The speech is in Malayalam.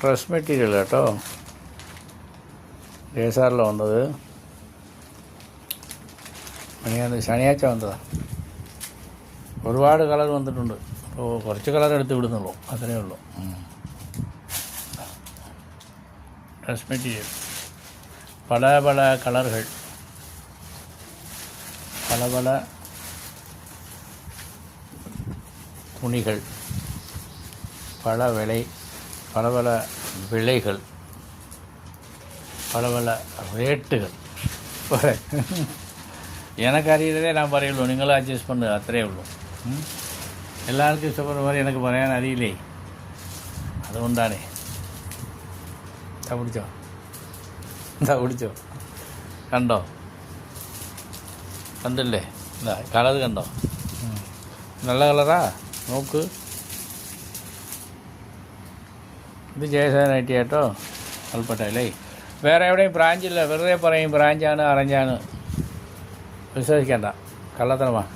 ഡ്രസ് മെറ്റീരിയൽ കേട്ടോ. ജേസാറിലാണ് വന്നത്. ശനിയാഴ്ച വന്നതാണ്. ഒരുപാട് കളർ വന്നിട്ടുണ്ട്. അപ്പോൾ കുറച്ച് കളർ എടുത്ത് വിടുന്നുള്ളൂ, അത്രയേ ഉള്ളൂ. ഡ്രസ് മെറ്റീരിയൽ പല പല കളറുകൾ, പല പല തുണികൾ, പല പല വിലകൾ, പല പല റേറ്റുകൾ. எனக்கறியதே நான் പറയുള്ളൂ, നിങ്ങൾ അഡ്ജസ്റ്റ് பண்ணுங்க, അത്രയേ ഉള്ളൂ. എല്ലാവർക്കും ഇഷ്ടപ്പെടുന്ന പോലെ എനിക്ക് പറയാൻ അറിയില്ലേ, അതുകൊണ്ടാണ്. പിടിച്ചോ കണ്ടോ, കണ്ടില്ലേ? എന്താ കളർ കണ്ടോ? നല്ല കളറാ, നോക്ക്. ഇത് ജയസേനായിട്ട് കേട്ടോ, കൽപ്പറ്റയിലേ. വേറെ എവിടെയും ബ്രാഞ്ചില്ല, വെറുതെ പറയും ബ്രാഞ്ചാണ് അറേഞ്ചാണ്. വിശ്വസിക്കേണ്ട, കള്ളത്തരമാണ്.